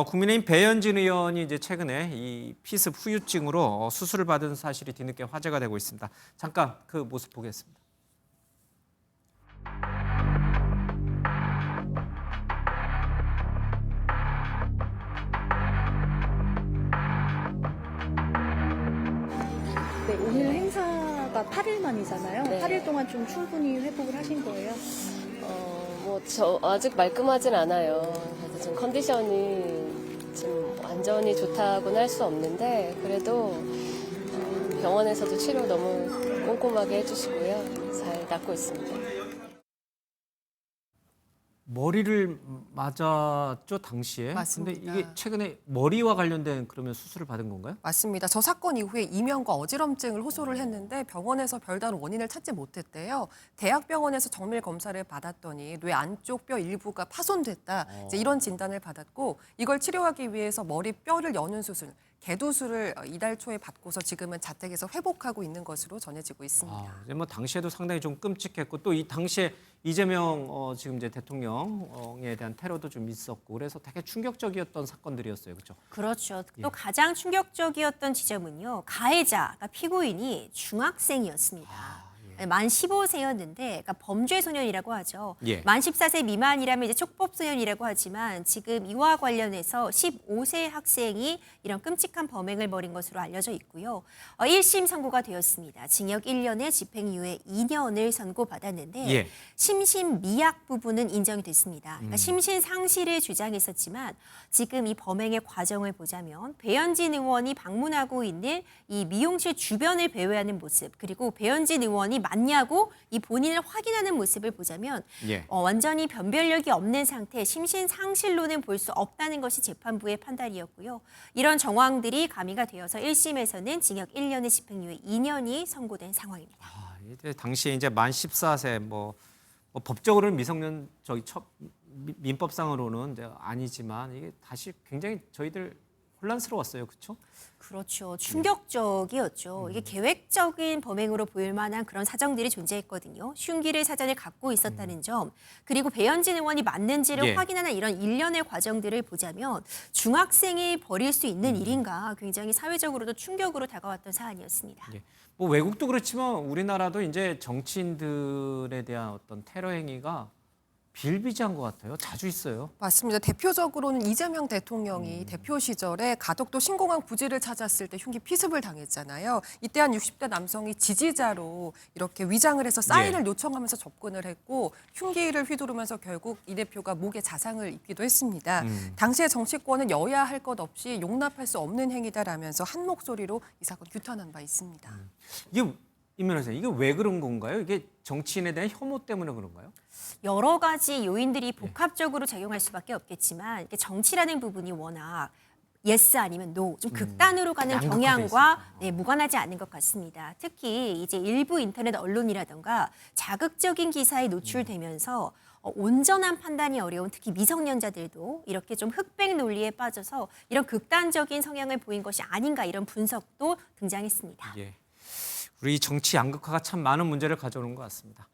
국민의힘 배현진 의원이 이제 최근에 이 피습 후유증으로 수술을 받은 사실이 뒤늦게 화제가 되고 있습니다. 잠깐 그 모습 보겠습니다. 네, 오늘 행사가 8일 만이잖아요. 네. 8일 동안 좀 충분히 회복을 하신 거예요? 저 아직 말끔하진 않아요. 그래서 지금 컨디션이 지금 완전히 좋다고는 할 수 없는데 그래도 병원에서도 치료 너무 꼼꼼하게 해주시고요. 잘 낫고 있습니다. 머리를 맞았죠, 당시에? 맞습니다. 근데 이게 최근에 머리와 관련된 그러면 수술을 받은 건가요? 맞습니다. 저 사건 이후에 이명과 어지럼증을 호소를 했는데 병원에서 별다른 원인을 찾지 못했대요. 대학병원에서 정밀 검사를 받았더니 뇌 안쪽 뼈 일부가 파손됐다. 이제 이런 진단을 받았고 이걸 치료하기 위해서 머리 뼈를 여는 수술, 개도술을 이달 초에 받고서 지금은 자택에서 회복하고 있는 것으로 전해지고 있습니다. 이제 뭐 당시에도 상당히 좀 끔찍했고 또 이 당시에 이재명 지금 이제 대통령에 대한 테러도 좀 있었고 그래서 되게 충격적이었던 사건들이었어요, 그렇죠? 그렇죠. 예. 또 가장 충격적이었던 지점은요. 가해자, 그러니까 피고인이 중학생이었습니다. 만 15세였는데 그러니까 범죄 소년이라고 하죠. 예. 만 14세 미만이라면 이제 촉법 소년이라고 하지만 지금 이와 관련해서 15세 학생이 이런 끔찍한 범행을 벌인 것으로 알려져 있고요. 1심 선고가 되었습니다. 징역 1년에 집행유예 2년을 선고받았는데 예. 심신 미약 부분은 인정이 됐습니다. 그러니까 심신 상실을 주장했었지만 지금 이 범행의 과정을 보자면 배현진 의원이 방문하고 있는 이 미용실 주변을 배회하는 모습 그리고 배현진 의원이 맞냐고 이 본인을 확인하는 모습을 보자면 예. 완전히 변별력이 없는 상태, 심신 상실로는 볼 수 없다는 것이 재판부의 판단이었고요. 이런 정황들이 가미가 되어서 1심에서는 징역 1년의 집행유예 2년이 선고된 상황입니다. 이제 당시에 이제 만 14세 뭐 법적으로는 미성년 민법상으로는 이제 아니지만 이게 다시 굉장히 저희들 혼란스러웠어요, 그렇죠? 그렇죠. 충격적이었죠. 이게 계획적인 범행으로 보일 만한 그런 사정들이 존재했거든요. 흉기를 사전에 갖고 있었다는 점, 그리고 배현진 의원이 맞는지를 예. 확인하는 이런 일련의 과정들을 보자면 중학생이 벌일 수 있는 일인가 굉장히 사회적으로도 충격으로 다가왔던 사안이었습니다. 예. 뭐 외국도 그렇지만 우리나라도 이제 정치인들에 대한 어떤 테러 행위가 비일비재한 것 같아요. 자주 있어요. 맞습니다. 대표적으로는 이재명 대통령이 대표 시절에 가덕도 신공항 부지를 찾았을 때 흉기 피습을 당했잖아요. 이때 한 60대 남성이 지지자로 이렇게 위장을 해서 사인을 요청하면서 접근을 했고 흉기를 휘두르면서 결국 이 대표가 목에 자상을 입기도 했습니다. 당시에 정치권은 여야 할 것 없이 용납할 수 없는 행위다라면서 한 목소리로 이 사건 규탄한 바 있습니다. 이게 임면에서 이게 왜 그런 건가요? 이게 정치인에 대한 혐오 때문에 그런가요? 여러 가지 요인들이 복합적으로 작용할 수밖에 없겠지만 이게 정치라는 부분이 워낙 예스 아니면 노, 좀 극단으로 가는 양극화돼 경향과 무관하지 않은 것 같습니다. 특히 이제 일부 인터넷 언론이라든가 자극적인 기사에 노출되면서 온전한 판단이 어려운 특히 미성년자들도 이렇게 좀 흑백 논리에 빠져서 이런 극단적인 성향을 보인 것이 아닌가 이런 분석도 등장했습니다. 예. 우리 정치 양극화가 참 많은 문제를 가져오는 것 같습니다.